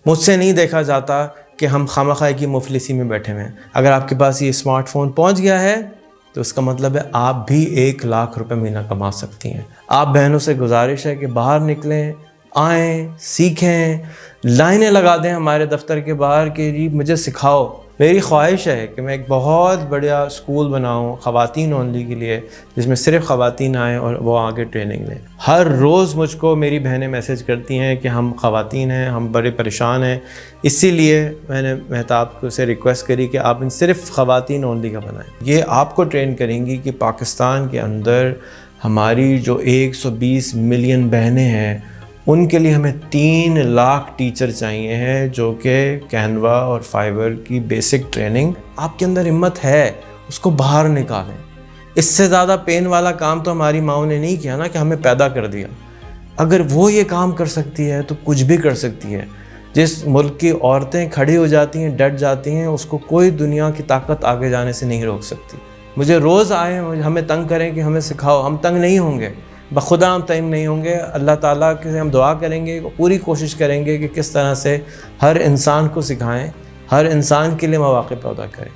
مجھ سے نہیں دیکھا جاتا کہ ہم خامخواہ کی مفلسی میں بیٹھے ہوئے ہیں۔ اگر آپ کے پاس یہ اسمارٹ فون پہنچ گیا ہے تو اس کا مطلب ہے آپ بھی 1,00,000 روپے مہینہ کما سکتی ہیں۔ آپ بہنوں سے گزارش ہے کہ باہر نکلیں، آئیں، سیکھیں، لائنیں لگا دیں ہمارے دفتر کے باہر کہ جی مجھے سکھاؤ۔ میری خواہش ہے کہ میں ایک بہت بڑا اسکول بناؤں خواتین اونلی کے لیے، جس میں صرف خواتین آئیں اور وہ آگے ٹریننگ لیں۔ ہر روز مجھ کو میری بہنیں میسیج کرتی ہیں کہ ہم خواتین ہیں، ہم بڑے پریشان ہیں، اسی لیے میں نے مہتاب کو سے ریکویسٹ کری کہ آپ ان صرف خواتین اونلی کا بنائیں۔ یہ آپ کو ٹرین کریں گی کہ پاکستان کے اندر ہماری جو 120 ملین بہنیں ہیں ان کے لیے ہمیں 3,00,000 ٹیچر چاہیے ہیں، جو کہ کینوا اور فائبر کی بیسک ٹریننگ۔ آپ کے اندر ہمت ہے، اس کو باہر نکالیں۔ اس سے زیادہ پین والا کام تو ہماری ماؤں نے نہیں کیا نا کہ ہمیں پیدا کر دیا۔ اگر وہ یہ کام کر سکتی ہے تو کچھ بھی کر سکتی ہے۔ جس ملک کی عورتیں کھڑی ہو جاتی ہیں، ڈٹ جاتی ہیں، اس کو کوئی دنیا کی طاقت آگے جانے سے نہیں روک سکتی۔ مجھے روز آئیں ہمیں تنگ کریں کہ ہمیں سکھاؤ، ہم تنگ نہیں ہوں گے، بخدا ہم تنگ نہیں ہوں گے۔ اللہ تعالیٰ کے ہم دعا کریں گے، پوری کوشش کریں گے کہ کس طرح سے ہر انسان کو سکھائیں، ہر انسان کے لیے مواقع پیدا کریں۔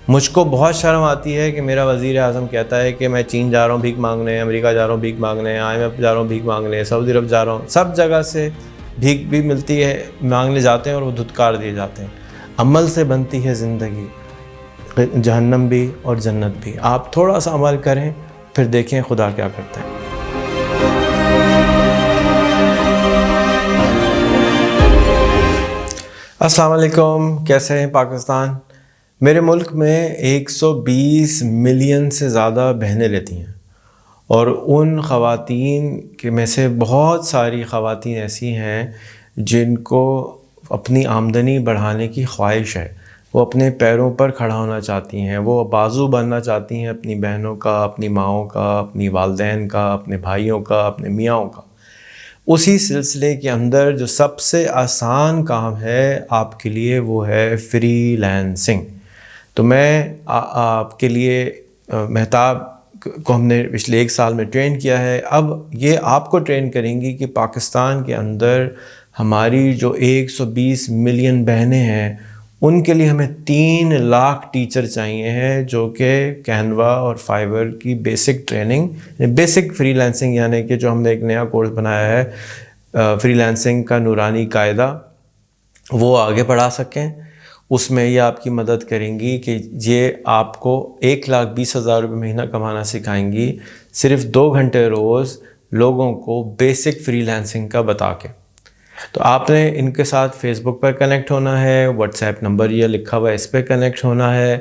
مجھ کو بہت شرم آتی ہے کہ میرا وزیر اعظم کہتا ہے کہ میں چین جا رہا ہوں بھیک مانگنے، امریکہ جا رہا ہوں بھیک مانگنے، IMF جا رہا ہوں بھیک مانگنے، سعودی عرب جا رہا ہوں، سب جگہ سے بھیک بھی ملتی ہے، مانگنے جاتے ہیں اور وہ دھتکار دیے جاتے ہیں۔ عمل سے بنتی ہے زندگی، جہنم بھی اور جنت بھی۔ آپ تھوڑا سا عمل کریں، پھر دیکھیں خدا کیا کرتا ہے۔ السلام علیکم، کیسے ہیں پاکستان؟ میرے ملک میں 120 ملین سے زیادہ بہنیں رہتی ہیں، اور ان خواتین کے میں سے بہت ساری خواتین ایسی ہیں جن کو اپنی آمدنی بڑھانے کی خواہش ہے، وہ اپنے پیروں پر کھڑا ہونا چاہتی ہیں، وہ بازو بننا چاہتی ہیں اپنی بہنوں کا، اپنی ماؤں کا، اپنی والدین کا، اپنے بھائیوں کا، اپنے میاں کا۔ اسی سلسلے کے اندر جو سب سے آسان کام ہے آپ کے لیے وہ ہے فری لینسنگ۔ تو میں آپ کے لیے مہتاب کو ہم نے پچھلے 1 سال میں ٹرین کیا ہے، اب یہ آپ کو ٹرین کریں گی کہ پاکستان کے اندر ہماری جو 120 ملین بہنیں ہیں ان کے لیے ہمیں 3,00,000 ٹیچر چاہیے ہیں، جو کہ کینوا اور فائبر کی basic training, basic free lancing, یعنی کہ جو ہم نے ایک نیا کورس بنایا ہے فری لینسنگ کا نورانی قاعدہ، وہ آگے بڑھا سکیں۔ اس میں یہ آپ کی مدد کریں گی کہ یہ آپ کو 1,20,000 روپے مہینہ کمانا سکھائیں گی، صرف 2 گھنٹے روز لوگوں کو بیسک فری لینسنگ کا بتا کے۔ تو آپ نے ان کے ساتھ فیس بک پر کنیکٹ ہونا ہے، واٹس ایپ نمبر یہ لکھا ہوا ہے اس پہ کنیکٹ ہونا ہے،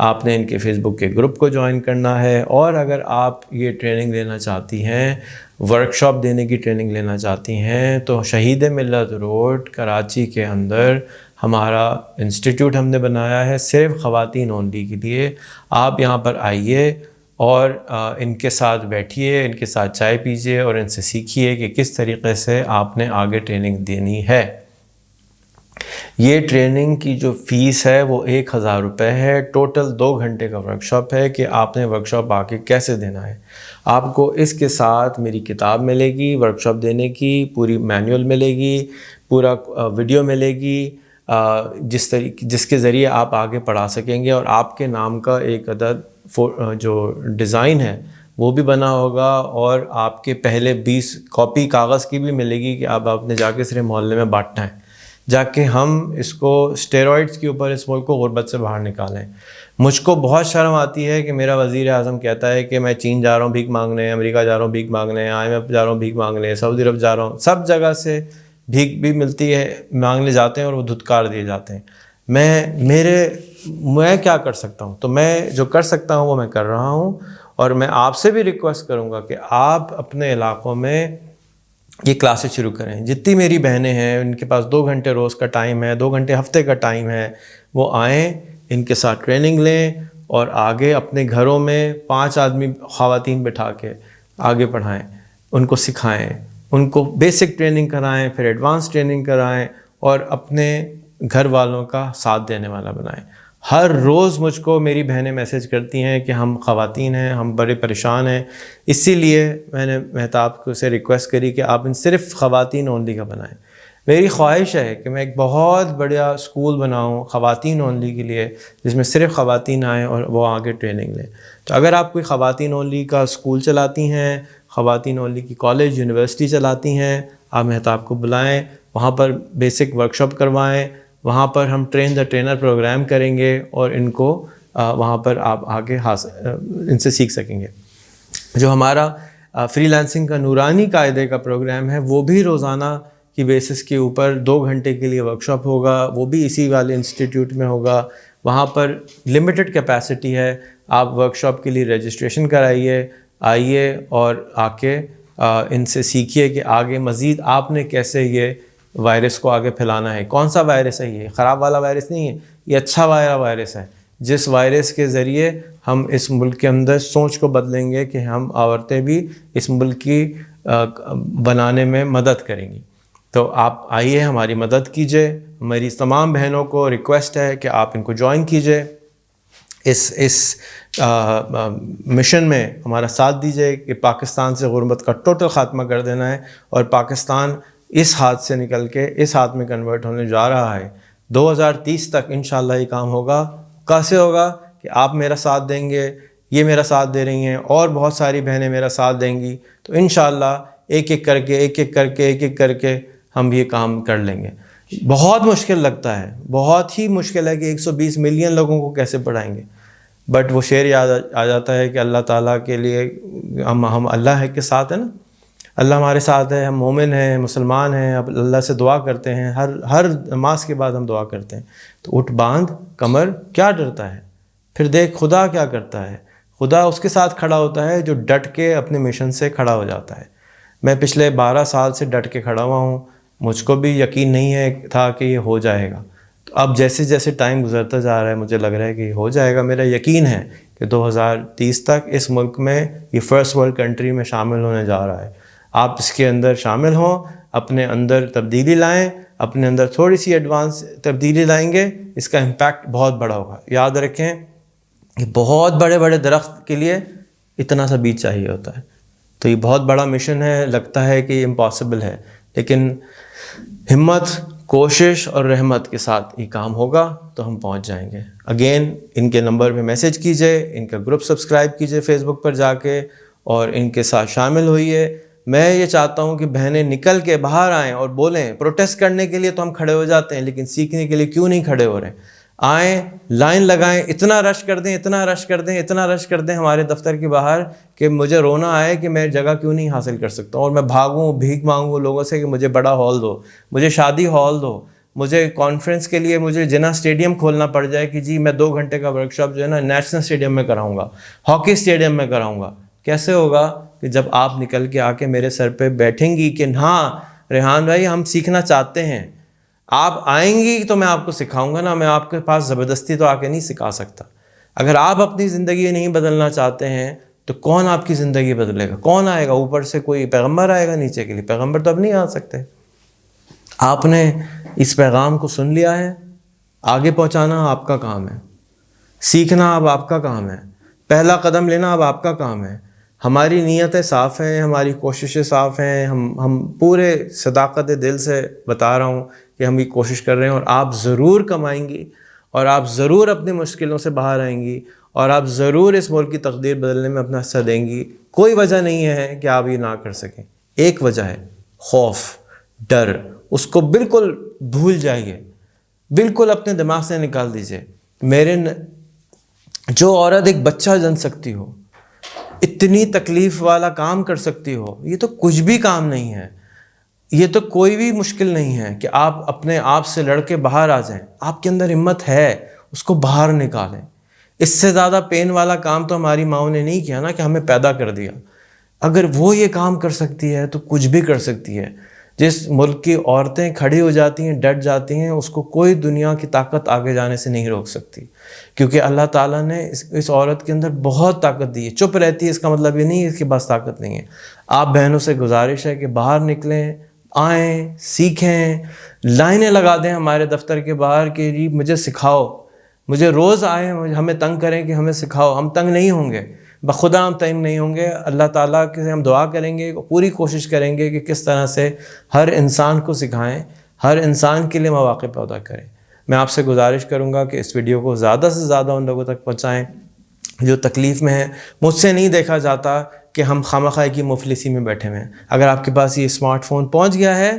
آپ نے ان کے فیس بک کے گروپ کو جوائن کرنا ہے، اور اگر آپ یہ ٹریننگ لینا چاہتی ہیں، ورکشاپ دینے کی ٹریننگ لینا چاہتی ہیں، تو شہید ملت روڈ کراچی کے اندر ہمارا انسٹیٹیوٹ ہم نے بنایا ہے صرف خواتین اونلی کے لیے۔ آپ یہاں پر آئیے اور ان کے ساتھ بیٹھیے، ان کے ساتھ چائے پیجیے اور ان سے سیکھیے کہ کس طریقے سے آپ نے آگے ٹریننگ دینی ہے۔ یہ ٹریننگ کی جو فیس ہے وہ 1,000 روپے ہے، ٹوٹل 2 گھنٹے کا ورکشاپ ہے کہ آپ نے ورکشاپ آ کے کیسے دینا ہے۔ آپ کو اس کے ساتھ میری کتاب ملے گی ورکشاپ دینے کی، پوری مینول ملے گی، پورا ویڈیو ملے گی، جس کے ذریعے آپ آگے پڑھا سکیں گے، اور آپ کے نام کا ایک عدد جو ڈیزائن ہے وہ بھی بنا ہوگا، اور آپ کے پہلے 20 کاپی کاغذ کی بھی ملے گی کہ آپ نے جا کے صرف محلے میں بانٹنا ہے، جا کے ہم اس کو اسٹیرائڈز کے اوپر اس ملک کو غربت سے باہر نکالیں۔ مجھ کو بہت شرم آتی ہے کہ میرا وزیر اعظم کہتا ہے کہ میں چین جا رہا ہوں بھیک مانگنے، امریکہ جا رہا ہوں بھیک مانگنے، IMF جا رہا ہوں بھیک مانگنے، سعودی عرب جا رہا ہوں، سب جگہ سے بھیک بھی ملتی ہے، مانگنے جاتے ہیں اور وہ دھتکار دیے جاتے ہیں۔ میں کیا کر سکتا ہوں؟ تو میں جو کر سکتا ہوں وہ میں کر رہا ہوں، اور میں آپ سے بھی ریکویسٹ کروں گا کہ آپ اپنے علاقوں میں یہ کلاسز شروع کریں۔ جتنی میری بہنیں ہیں ان کے پاس 2 گھنٹے روز کا ٹائم ہے، 2 گھنٹے ہفتے کا ٹائم ہے، وہ آئیں، ان کے ساتھ ٹریننگ لیں، اور آگے اپنے گھروں میں 5 آدمی خواتین بٹھا کے آگے پڑھائیں، ان کو سکھائیں، ان کو بیسک ٹریننگ کرائیں، پھر ایڈوانس ٹریننگ کرائیں، اور اپنے گھر والوں کا ساتھ دینے والا بنائیں۔ ہر روز مجھ کو میری بہنیں میسیج کرتی ہیں کہ ہم خواتین ہیں، ہم بڑے پریشان ہیں، اسی لیے میں نے مہتاب کو سے ریکویسٹ کری کہ آپ ان صرف خواتین اونلی کا بنائیں۔ میری خواہش ہے کہ میں ایک بہت بڑا اسکول بناؤں خواتین اونلی کے لیے، جس میں صرف خواتین آئیں اور وہ آگے ٹریننگ لیں۔ تو اگر آپ کوئی خواتین اونلی کا اسکول چلاتی ہیں، خواتین اونلی کی کالج یونیورسٹی چلاتی ہیں، آپ مہتاب کو بلائیں، وہاں پر بیسک ورکشاپ کروائیں، وہاں پر ہم ٹرین دا ٹرینر پروگرام کریں گے اور ان کو وہاں پر آپ آگے ان سے سیکھ سکیں گے۔ جو ہمارا فری لانسنگ کا نورانی قاعدے کا پروگرام ہے، وہ بھی روزانہ کی بیسس کے اوپر 2 گھنٹے کے لیے ورکشاپ ہوگا، وہ بھی اسی والے انسٹیٹیوٹ میں ہوگا۔ وہاں پر لمیٹڈ کیپیسٹی ہے، آپ ورکشاپ کے لیے رجسٹریشن کرائیے، آئیے اور آ کے ان سے سیکھیے کہ آگے مزید آپ نے کیسے یہ وائرس کو آگے پھیلانا ہے۔ کون سا وائرس ہے؟ یہ خراب والا وائرس نہیں ہے، یہ اچھا والا وائرس ہے، جس وائرس کے ذریعے ہم اس ملک کے اندر سوچ کو بدلیں گے کہ ہم عورتیں بھی اس ملک کی بنانے میں مدد کریں گی۔ تو آپ آئیے، ہماری مدد کیجیے۔ میری تمام بہنوں کو ریکویسٹ ہے کہ آپ ان کو جوائن کیجیے، اس مشن میں ہمارا ساتھ دیجیے کہ پاکستان سے غربت کا ٹوٹل خاتمہ کر دینا ہے، اور پاکستان اس ہاتھ سے نکل کے اس ہاتھ میں کنورٹ ہونے جا رہا ہے۔ 2030 تک انشاءاللہ یہ کام ہوگا۔ کیسے ہوگا؟ کہ آپ میرا ساتھ دیں گے، یہ میرا ساتھ دے رہی ہیں، اور بہت ساری بہنیں میرا ساتھ دیں گی، تو انشاءاللہ ایک ایک کر کے ہم یہ کام کر لیں گے۔ بہت مشکل لگتا ہے، بہت ہی مشکل ہے کہ 120 ملین لوگوں کو کیسے پڑھائیں گے، بٹ وہ شعر یاد آ جاتا ہے کہ اللہ تعالیٰ کے لیے ہم اللہ کے ساتھ ہیں نا، اللہ ہمارے ساتھ ہے، ہم مومن ہیں، مسلمان ہیں، اب اللہ سے دعا کرتے ہیں، ہر نماز کے بعد ہم دعا کرتے ہیں، تو اٹھ باندھ کمر، کیا ڈرتا ہے؟ پھر دیکھ خدا کیا کرتا ہے۔ خدا اس کے ساتھ کھڑا ہوتا ہے جو ڈٹ کے اپنے مشن سے کھڑا ہو جاتا ہے۔ میں پچھلے 12 سال سے ڈٹ کے کھڑا ہوا ہوں، مجھ کو بھی یقین نہیں ہے تھا کہ یہ ہو جائے گا، تو اب جیسے جیسے ٹائم گزرتا جا رہا ہے مجھے لگ رہا ہے کہ یہ ہو جائے گا۔ میرا یقین ہے کہ 2030 تک اس ملک میں یہ فرسٹ ورلڈ کنٹری میں شامل ہونے جا رہا ہے۔ آپ اس کے اندر شامل ہوں، اپنے اندر تبدیلی لائیں، اپنے اندر تھوڑی سی ایڈوانس تبدیلی لائیں گے، اس کا امپیکٹ بہت بڑا ہوگا۔ یاد رکھیں کہ بہت بڑے بڑے درخت کے لیے اتنا سا بیج چاہیے ہوتا ہے، تو یہ بہت بڑا مشن ہے، لگتا ہے کہ یہ امپاسبل ہے، لیکن ہمت، کوشش اور رحمت کے ساتھ یہ کام ہوگا تو ہم پہنچ جائیں گے۔ اگین ان کے نمبر پہ میسج کیجئے، ان کا گروپ سبسکرائب کیجئے فیس بک پر جا کے، اور ان کے ساتھ شامل ہوئیے۔ میں یہ چاہتا ہوں کہ بہنیں نکل کے باہر آئیں اور بولیں۔ پروٹیسٹ کرنے کے لیے تو ہم کھڑے ہو جاتے ہیں، لیکن سیکھنے کے لیے کیوں نہیں کھڑے ہو رہے؟ آئیں، لائن لگائیں، اتنا رش کر دیں ہمارے دفتر کے باہر کہ مجھے رونا آئے کہ میں جگہ کیوں نہیں حاصل کر سکتا ہوں، اور میں بھاگوں، بھیک مانگوں لوگوں سے کہ مجھے بڑا ہال دو، مجھے شادی ہال دو، مجھے کانفرنس کے لیے مجھے جنا اسٹیڈیم کھولنا پڑ جائے کہ جی میں 2 گھنٹے کا ورکشاپ جو ہے نا نیشنل اسٹیڈیم میں کراؤں گا، ہاکی اسٹیڈیم میں کراؤں گا۔ کیسے ہوگا؟ کہ جب آپ نکل کے آ کے میرے سر پہ بیٹھیں گی کہ ہاں ریحان بھائی ہم سیکھنا چاہتے ہیں، آپ آئیں گی تو میں آپ کو سکھاؤں گا نا، میں آپ کے پاس زبردستی تو آ کے نہیں سکھا سکتا۔ اگر آپ اپنی زندگی نہیں بدلنا چاہتے ہیں تو کون آپ کی زندگی بدلے گا؟ کون آئے گا؟ اوپر سے کوئی پیغمبر آئے گا نیچے کے لیے؟ پیغمبر تو اب نہیں آ سکتے۔ آپ نے اس پیغام کو سن لیا ہے، آگے پہنچانا آپ کا کام ہے، سیکھنا اب آپ کا کام ہے، پہلا قدم لینا اب آپ کا کام ہے۔ ہماری نیتیں صاف ہیں، ہماری کوششیں صاف ہیں، ہم پورے صداقت دل سے بتا رہا ہوں کہ ہم یہ کوشش کر رہے ہیں، اور آپ ضرور کمائیں گی، اور آپ ضرور اپنی مشکلوں سے باہر آئیں گی، اور آپ ضرور اس ملک کی تقدیر بدلنے میں اپنا حصہ دیں گی۔ کوئی وجہ نہیں ہے کہ آپ یہ نہ کر سکیں، ایک وجہ ہے خوف، ڈر، اس کو بالکل بھول جائیے، بالکل اپنے دماغ سے نکال دیجیے۔ جو عورت ایک بچہ جن سکتی ہو، اتنی تکلیف والا کام کر سکتی ہو، یہ تو کچھ بھی کام نہیں ہے، یہ تو کوئی بھی مشکل نہیں ہے کہ آپ اپنے آپ سے لڑ کے باہر آ جائیں۔ آپ کے اندر ہمت ہے، اس کو باہر نکالیں۔ اس سے زیادہ پین والا کام تو ہماری ماؤں نے نہیں کیا نا، کہ ہمیں پیدا کر دیا۔ اگر وہ یہ کام کر سکتی ہے تو کچھ بھی کر سکتی ہے۔ جس ملک کی عورتیں کھڑی ہو جاتی ہیں، ڈٹ جاتی ہیں، اس کو کوئی دنیا کی طاقت آگے جانے سے نہیں روک سکتی، کیونکہ اللہ تعالیٰ نے اس عورت کے اندر بہت طاقت دی ہے۔ چپ رہتی ہے اس کا مطلب یہ نہیں ہے اس کے پاس طاقت نہیں ہے۔ آپ بہنوں سے گزارش ہے کہ باہر نکلیں، آئیں، سیکھیں، لائنیں لگا دیں ہمارے دفتر کے باہر کہ جی مجھے سکھاؤ، مجھے روز آئیں، ہمیں تنگ کریں کہ ہمیں سکھاؤ۔ ہم تنگ نہیں ہوں گے، بخدا ہم تنگ نہیں ہوں گے۔ اللہ تعالیٰ کے ہم دعا کریں گے، پوری کوشش کریں گے کہ کس طرح سے ہر انسان کو سکھائیں، ہر انسان کے لیے مواقع پیدا کریں. میں آپ سے گزارش کروں گا کہ اس ویڈیو کو زیادہ سے زیادہ ان لوگوں تک پہنچائیں جو تکلیف میں ہیں. مجھ سے نہیں دیکھا جاتا کہ ہم خواہ کی مفلسی میں بیٹھے ہوئے ہیں. اگر آپ کے پاس یہ اسمارٹ فون پہنچ گیا ہے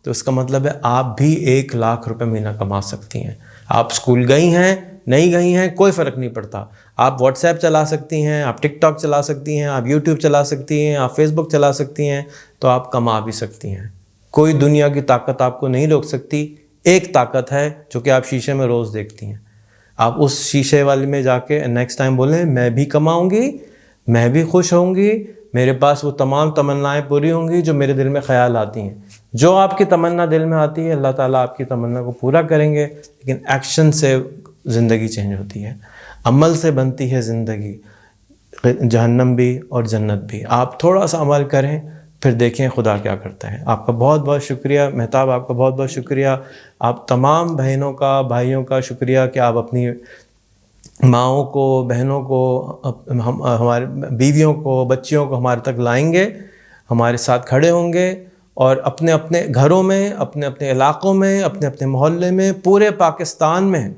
تو اس کا مطلب ہے آپ بھی 1 لاکھ روپے مہینہ کما سکتی ہیں. آپ اسکول گئی ہیں نہیں گئی ہیں کوئی فرق نہیں پڑتا. آپ واٹس ایپ چلا سکتی ہیں, آپ ٹک ٹاک چلا سکتی ہیں, آپ یوٹیوب چلا سکتی ہیں, آپ فیس بک چلا سکتی ہیں, تو آپ کما بھی سکتی ہیں. کوئی دنیا کی طاقت آپ کو نہیں روک سکتی. ایک طاقت ہے جو کہ آپ شیشے میں روز دیکھتی ہیں. آپ اس شیشے والے میں جا کے نیکسٹ ٹائم بولیں میں بھی کماؤں گی, میں بھی خوش ہوں گی, میرے پاس وہ تمام تمنائیں پوری ہوں گی جو میرے دل میں خیال آتی ہیں. جو آپ کی تمنا دل میں آتی ہے اللہ تعالیٰ آپ کی تمنا کو پورا کریں گے. لیکن ایکشن سے زندگی چینج ہوتی ہے, عمل سے بنتی ہے زندگی, جہنم بھی اور جنت بھی. آپ تھوڑا سا عمل کریں پھر دیکھیں خدا کیا کرتا ہے. آپ کا بہت بہت شکریہ مہتاب, آپ کا بہت بہت شکریہ. آپ تمام بہنوں کا بھائیوں کا شکریہ کہ آپ اپنی ماؤں کو, بہنوں کو, ہمارے بیویوں کو, بچیوں کو ہمارے تک لائیں گے, ہمارے ساتھ کھڑے ہوں گے, اور اپنے اپنے گھروں میں, اپنے اپنے علاقوں میں, اپنے اپنے محلے میں, پورے پاکستان میں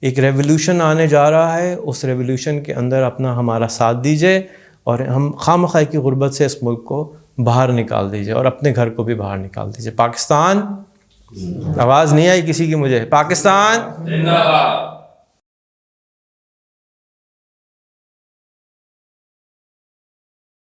ایک ریولوشن آنے جا رہا ہے. اس ریولوشن کے اندر اپنا ہمارا ساتھ دیجیے اور ہم خواہ کی غربت سے اس ملک کو باہر نکال دیجیے اور اپنے گھر کو بھی باہر نکال دیجیے. پاکستان, آواز نہیں آئی کسی کی مجھے, پاکستان زندہ باد.